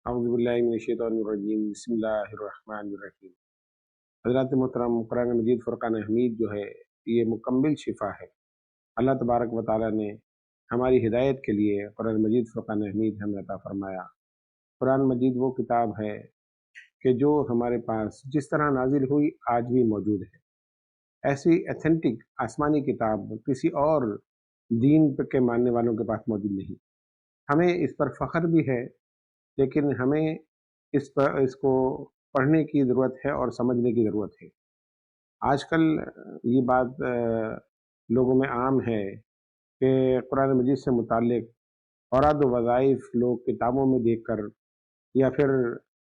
औज़ुबिल्लाहिमिनश्शैतानिर्रजीम बिस्मिल्लाहिर्रहमानिर्रहीम। हज़रात मोहतरम, कुरान मजीद फ़ुरक़ान हमीद जो है ये मुकम्मिल शिफ़ा है। अल्लाह तबारक व तआला ने हमारी हिदायत के लिए कुरान मजीद फ़ुरक़ान हमीद हमें अता फ़रमाया। कुरान मजीद वो किताब है कि जो हमारे पास जिस तरह नाजिल हुई आज भी मौजूद है। ऐसी एथेंटिक आसमानी किताब किसी और दीन के मानने वालों के पास मौजूद नहीं। हमें इस पर फ़ख्र भी है, लेकिन हमें इसको पढ़ने की ज़रूरत है और समझने की ज़रूरत है। आजकल ये बात लोगों में आम है कि कुरान मजीद से मुताल्लिक़ औराद व वज़ाइफ लोग किताबों में देखकर या फिर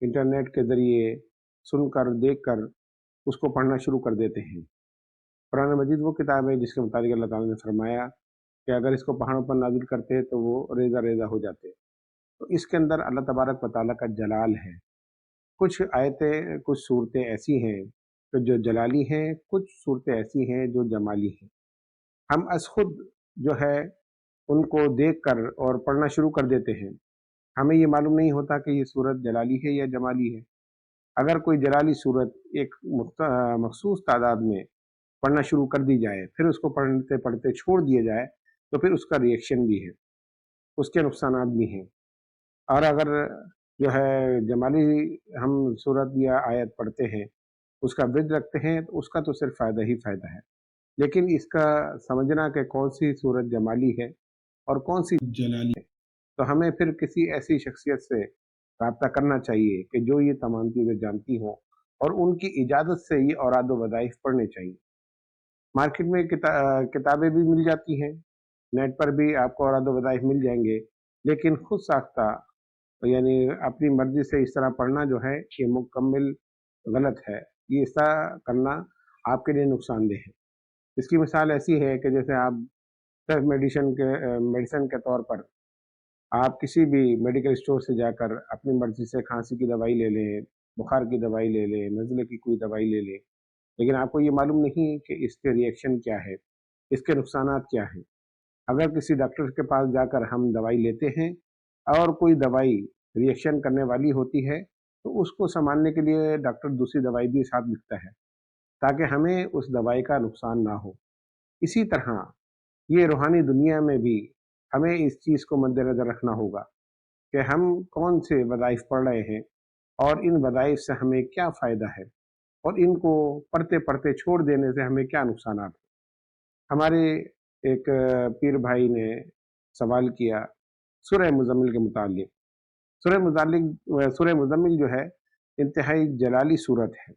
इंटरनेट के ज़रिए सुनकर, देखकर उसको पढ़ना शुरू कर देते हैं। कुरान मजीद वो किताब है जिसके मुताबिक अल्लाह ताला ने फरमाया कि अगर इसको पहाड़ों पर नाज़िल करते तो वो रेज़ा-रेज़ा हो जाते। तो इसके अंदर अल्लाह तबारक व तआला का जलाल है। कुछ आयतें, कुछ सूरतें ऐसी हैं कि जो जलाली हैं, कुछ सूरतें ऐसी हैं जो जमाली हैं। हम खुद जो है उनको देखकर और पढ़ना शुरू कर देते हैं। हमें ये मालूम नहीं होता कि ये सूरत जलाली है या जमाली है। अगर कोई जलाली सूरत एक मखसूस तादाद में पढ़ना शुरू कर दी जाए, फिर उसको पढ़ते-पढ़ते छोड़ दिया जाए, तो फिर उसका रिएक्शन भी है, उसके नुकसानात भी हैं। और अगर जो है जमाली हम सूरत या आयत पढ़ते हैं, उसका ब्रिज रखते हैं, तो उसका तो सिर्फ फ़ायदा ही फ़ायदा है। लेकिन इसका समझना कि कौन-सी सूरत जमाली है और कौन-सी जलाली है, तो हमें फिर किसी ऐसी शख्सियत से राब्ता करना चाहिए कि जो ये तमाम चीज़ें जानती हों और उनकी इजाज़त से ये औराद व वज़ाइफ पढ़ने चाहिए। मार्केट में किताबें भी मिल जाती हैं, नेट पर भी आपको औराद व वज़ाइफ मिल जाएँगे, लेकिन खुद साख्ता यानी अपनी मर्ज़ी से इस तरह पढ़ना जो है ये मुकम्मिल गलत है। ये ऐसा करना आपके लिए नुकसानदेह है। इसकी मिसाल ऐसी है कि जैसे आप सिर्फ मेडिसिन के तौर पर आप किसी भी मेडिकल स्टोर से जाकर अपनी मर्ज़ी से खाँसी की दवाई ले लें, बुखार की दवाई ले लें, नज़ले की कोई दवाई ले लें, लेकिन आपको ये मालूम नहीं कि इसके रिएक्शन क्या है, इसके नुकसानात क्या हैं। अगर किसी डॉक्टर के पास जाकर हम दवाई लेते हैं और कोई दवाई रिएक्शन करने वाली होती है, तो उसको सँभालने के लिए डॉक्टर दूसरी दवाई भी साथ लिखता है, ताकि हमें उस दवाई का नुकसान ना हो। इसी तरह ये रूहानी दुनिया में भी हमें इस चीज़ को मद्देनज़र रखना होगा कि हम कौन से वज़ाइफ पढ़ रहे हैं और इन वज़ाइफ से हमें क्या फ़ायदा है और इनको पढ़ते-पढ़ते छोड़ देने से हमें क्या नुकसानात हैं। हमारे एक पीर भाई ने सवाल किया सूरह मुज़म्मिल के मुताल्लिक़। सूरह मुज़म्मिल जो है इंतहाई जलाली सूरत है।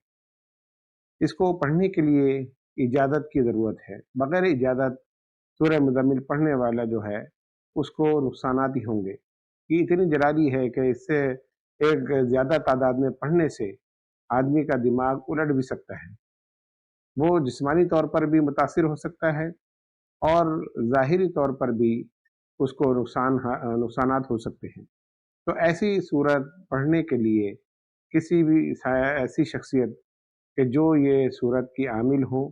इसको पढ़ने के लिए इजाज़त की ज़रूरत है। बग़ैर इजाज़त सूरह मुज़म्मिल पढ़ने वाला जो है उसको नुकसानात ही होंगे। ये इतनी जलाली है कि इससे एक ज़्यादा तादाद में पढ़ने से आदमी का दिमाग उलट भी सकता है। वो जिस्मानी तौर पर भी मुतासिर हो सकता है और ज़ाहिरी तौर पर भी उसको नुकसानात हो सकते हैं। तो ऐसी सूरत पढ़ने के लिए किसी भी ऐसी शख्सियत कि जो ये सूरत की आमिल हो,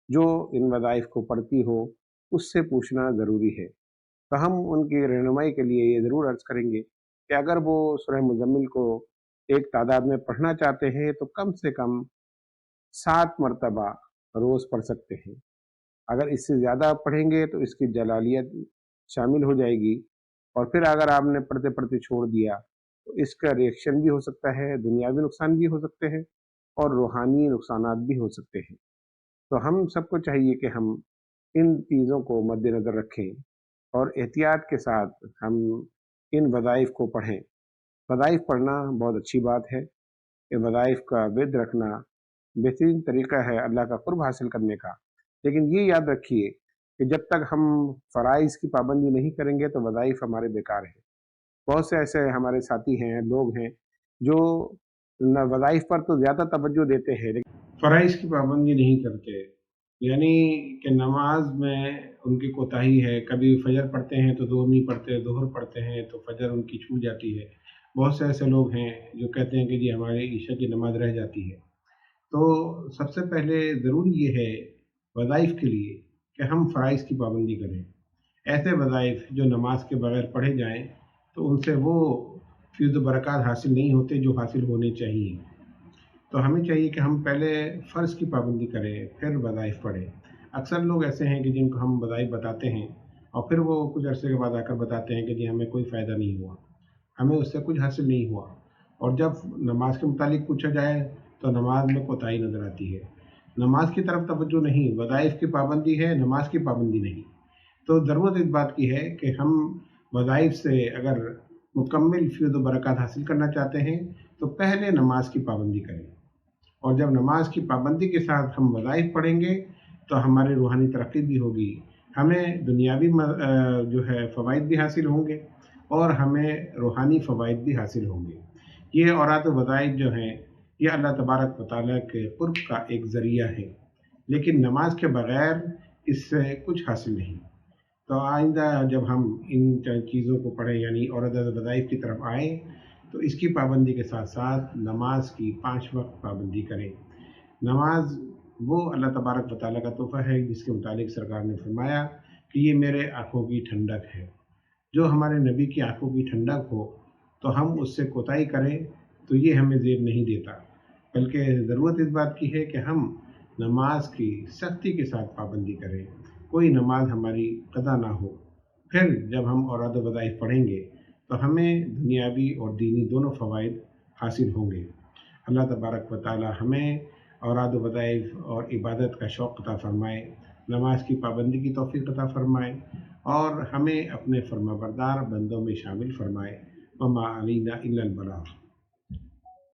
जो इन वज़ाइफ को पढ़ती हो, उससे पूछना ज़रूरी है। तो हम उनकी रहनुमाई के लिए ये ज़रूर अर्ज़ करेंगे कि अगर वो सूरह मुज़म्मिल को एक तादाद में पढ़ना चाहते हैं, तो कम से कम 7 मरतबा रोज़ पढ़ सकते हैं। अगर इससे ज़्यादा आप पढ़ेंगे तो इसकी जलालियत शामिल हो जाएगी और फिर अगर आपने पढ़ते-पढ़ते छोड़ दिया, तो इसका रिएक्शन भी हो सकता है, दुनियावी नुकसान भी हो सकते हैं और रूहानी नुकसानात भी हो सकते हैं। तो हम सबको चाहिए कि हम इन चीज़ों को मद्देनज़र रखें और एहतियात के साथ हम इन वज़ाइफ को पढ़ें। वज़ाइफ पढ़ना बहुत अच्छी बात है। ये वज़ाइफ का विर्द रखना बेहतरीन तरीका है अल्लाह का क़ुर्ब हासिल करने का। लेकिन ये याद रखिए कि जब तक हम फ़राइज़ की पाबंदी नहीं करेंगे तो वज़ाइफ हमारे बेकार हैं। बहुत से ऐसे हमारे साथी हैं, लोग हैं जो न वज़ाइफ पर तो ज़्यादा तवज्जो देते हैं, लेकिन फ़राइज़ की पाबंदी नहीं करते। यानी कि नमाज में उनकी कोताही है, कभी फ़जर पढ़ते हैं तो ज़ोहर नहीं पढ़ते, ज़ोहर पढ़ते हैं तो फ़जर उनकी छूट जाती है। बहुत से ऐसे लोग हैं जो कहते हैं कि जी हमारी ईशा की नमाज़ रह जाती है। तो सबसे पहले ज़रूरी ये है वज़ाइफ के लिए कि हम फ़राइज़ की पाबंदी करें। ऐसे वज़ाइफ जो नमाज के बगैर पढ़े जाएँ, तो उनसे वो फ़ैज़ व बरक़ात हासिल नहीं होते जो हासिल होने चाहिए। तो हमें चाहिए कि हम पहले फ़र्ज़ की पाबंदी करें, फिर वज़ाइफ़ पढ़ें। अक्सर लोग ऐसे हैं कि जिनको हम वज़ाइफ़ बताते हैं और फिर वो कुछ अरसे के बाद आकर बताते हैं कि जी हमें कोई फ़ायदा नहीं हुआ, हमें उससे कुछ हासिल नहीं हुआ। और जब नमाज के मुतालिक पूछा जाए तो नमाज में कोताही नज़र आती है। नमाज की तरफ तवज्जो नहीं, वज़ाइफ़ की पाबंदी है, नमाज की पाबंदी नहीं। तो ज़रूरत इस बात की है कि हम वज़ाइफ़ से अगर मुकम्मल फ़ैज़ व बरक़ात हासिल करना चाहते हैं तो पहले नमाज की पाबंदी करें। और जब नमाज की पाबंदी के साथ हम वज़ाइफ़ पढ़ेंगे तो हमारी रूहानी तरक्की भी होगी। हमें दुनियावी जो है फ़वाइद भी हासिल होंगे और हमें रूहानी फ़वाइद भी हासिल होंगे। ये औरात वज़ाइफ़ जो हैं, ये अल्लाह तबारक व तआला के क़ुर्ब का एक ज़रिया है, लेकिन नमाज के बग़ैर इससे कुछ हासिल नहीं। तो आइंदा जब हम इन चीज़ों को पढ़ें यानी औरत वज़ाइफ़ की तरफ आएँ तो इसकी पाबंदी के साथ-साथ नमाज की 5 वक़्त पाबंदी करें। नमाज वो अल्लाह तबारक व तआला का तोहफ़ा है जिसके मुतालिक सरकार ने फरमाया कि ये मेरे आँखों की ठंडक है। जो हमारे नबी की आँखों की ठंडक हो तो हम उससे कोताही करें तो ये हमें ज़ेब नहीं देता। बल्कि ज़रूरत इस बात की है कि हम नमाज की सख्ती के साथ पाबंदी करें, कोई नमाज हमारी क़ज़ा ना हो। फिर जब हम औराद वज़ाइफ़ पढ़ेंगे तो हमें दुनियावी और दीनी दोनों फ़वाइद हासिल होंगे। अल्लाह तबारक व तआला हमें औराद वज़ाइफ़ और इबादत का शौक़ अता फ़रमाए, नमाज की पाबंदी की तौफ़ीक़ अता फ़रमाए और हमें अपने फ़र्माबरदार बंदों में शामिल फ़रमाए। वमा अलैना इल्लल बलाग़।